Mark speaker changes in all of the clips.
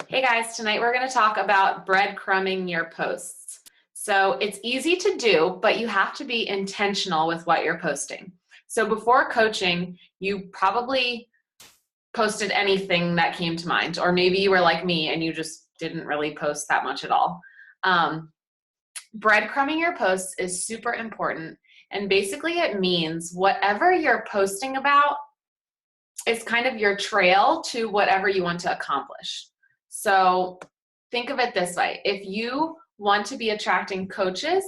Speaker 1: Hey guys, tonight we're going to talk about breadcrumbing your posts. So it's easy to do, but you have to be intentional with what you're posting. So before coaching, you probably posted anything that came to mind, or maybe you were like me and you just didn't really post that much at all. Breadcrumbing your posts is super important, and basically it means whatever you're posting about is kind of your trail to whatever you want to accomplish. So think of it this way. If you want to be attracting coaches,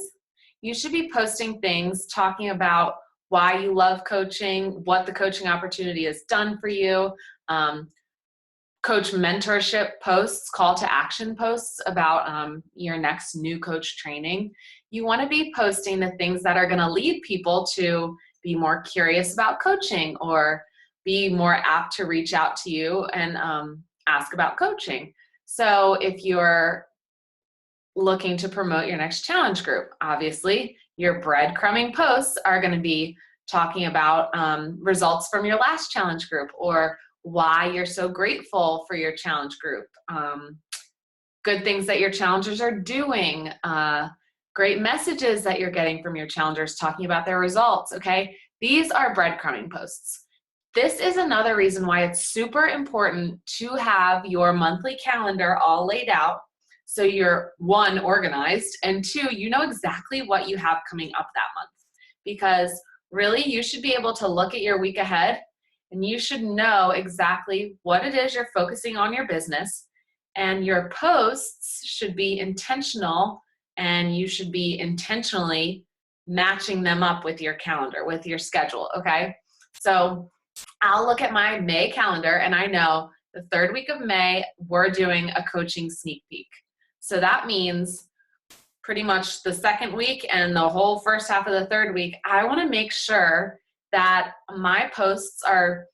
Speaker 1: you should be posting things talking about why you love coaching, what the coaching opportunity has done for you, coach mentorship posts, call to action posts about your next new coach training. You want to be posting the things that are going to lead people to be more curious about coaching or be more apt to reach out to you and ask about coaching. So if you're looking to promote your next challenge group, obviously your breadcrumbing posts are going to be talking about results from your last challenge group or why you're so grateful for your challenge group, good things that your challengers are doing, great messages that you're getting from your challengers talking about their results, okay? These are breadcrumbing posts. This is another reason why it's super important to have your monthly calendar all laid out so you're, one, organized, and two, you know exactly what you have coming up that month. Because really, you should be able to look at your week ahead and you should know exactly what it is you're focusing on your business, and your posts should be intentional and you should be intentionally matching them up with your calendar, with your schedule, okay? So I'll look at my May calendar and I know the third week of May, we're doing a coaching sneak peek. So that means pretty much the second week and the whole first half of the third week, I want to make sure that my posts are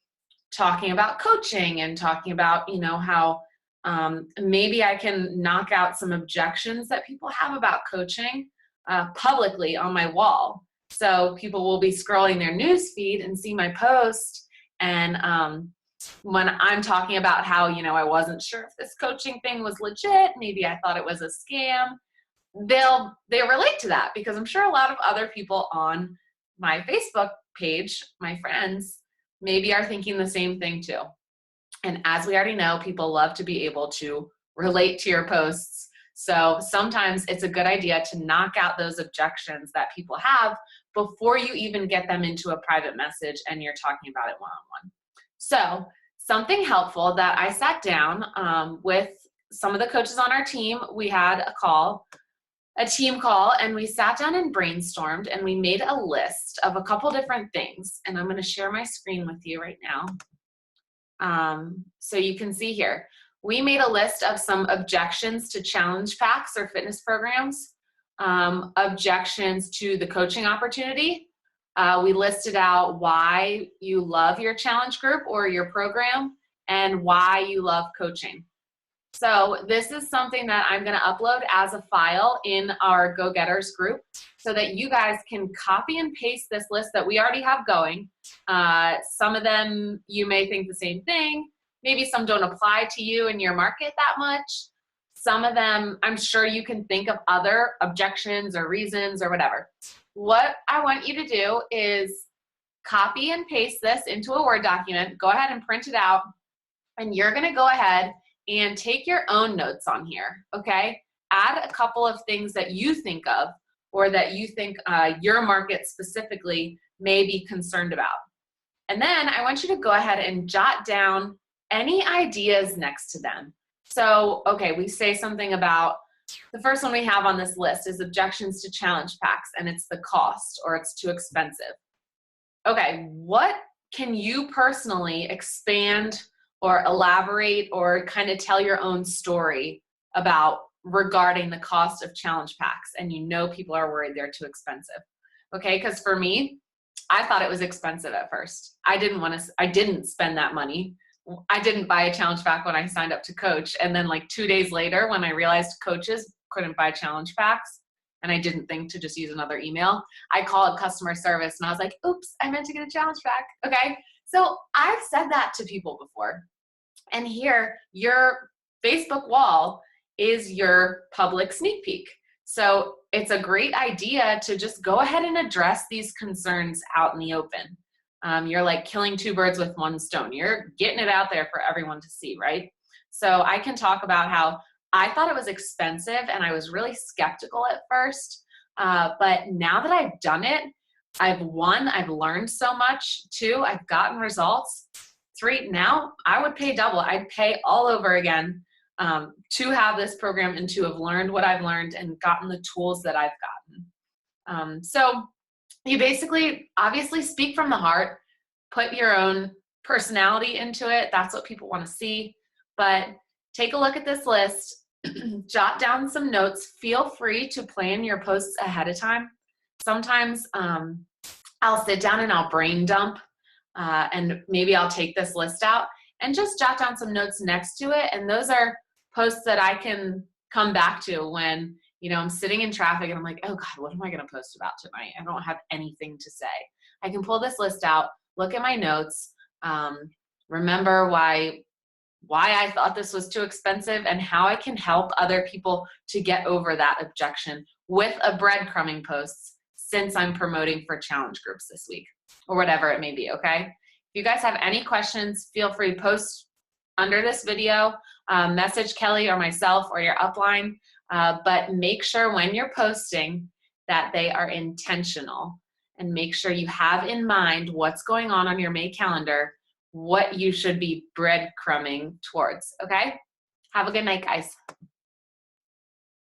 Speaker 1: talking about coaching and talking about, you know, how maybe I can knock out some objections that people have about coaching publicly on my wall. So people will be scrolling their news feed and see my post. And when I'm talking about how, you know, I wasn't sure if this coaching thing was legit, maybe I thought it was a scam, they relate to that because I'm sure a lot of other people on my Facebook page, my friends, maybe are thinking the same thing too. And as we already know, people love to be able to relate to your posts. So sometimes it's a good idea to knock out those objections that people have before you even get them into a private message and you're talking about it one-on-one. So something helpful that I sat down with some of the coaches on our team, we had a team call, and we sat down and brainstormed and we made a list of a couple different things. And I'm going to share my screen with you right now. So you can see here, we made a list of some objections to challenge packs or fitness programs, objections to the coaching opportunity. We listed out why you love your challenge group or your program and why you love coaching. So this is something that I'm going to upload as a file in our Go-Getters group so that you guys can copy and paste this list that we already have going. Some of them you may think the same thing. Maybe some don't apply to you and your market that much. Some of them, I'm sure you can think of other objections or reasons or whatever. What I want you to do is copy and paste this into a Word document. Go ahead and print it out. And you're going to go ahead and take your own notes on here, okay? Add a couple of things that you think of or that you think your market specifically may be concerned about. And then I want you to go ahead and jot down any ideas next to them. So, okay, we say something about, the first one we have on this list is objections to challenge packs, and it's the cost or it's too expensive. Okay, what can you personally expand or elaborate or kind of tell your own story about regarding the cost of challenge packs, and you know people are worried they're too expensive? Okay, because for me, I thought it was expensive at first. I didn't spend that money. I didn't buy a challenge pack when I signed up to coach, and then like 2 days later when I realized coaches couldn't buy challenge packs and I didn't think to just use another email, I called customer service and I was like, oops, I meant to get a challenge pack, okay? So I've said that to people before. And here, you're Facebook wall is your public sneak peek. So it's a great idea to just go ahead and address these concerns out in the open. You're like killing two birds with one stone. You're getting it out there for everyone to see, right? So I can talk about how I thought it was expensive and I was really skeptical at first. But now that I've done it, I've learned so much. 2, I've gotten results. 3, now I would pay double. I'd pay all over again to have this program and to have learned what I've learned and gotten the tools that I've gotten. So you basically, obviously speak from the heart, put your own personality into it. That's what people want to see. But take a look at this list, jot down some notes. Feel free to plan your posts ahead of time. Sometimes I'll sit down and I'll brain dump, and maybe I'll take this list out and just jot down some notes next to it. And those are posts that I can come back to when, you know, I'm sitting in traffic and I'm like, oh God, what am I going to post about tonight? I don't have anything to say. I can pull this list out, look at my notes, remember why I thought this was too expensive and how I can help other people to get over that objection with a breadcrumbing post since I'm promoting for challenge groups this week or whatever it may be, okay? If you guys have any questions, feel free to post under this video, message Kelly or myself or your upline, but make sure when you're posting that they are intentional and make sure you have in mind what's going on your May calendar, what you should be breadcrumbing towards, okay? Have a good night, guys.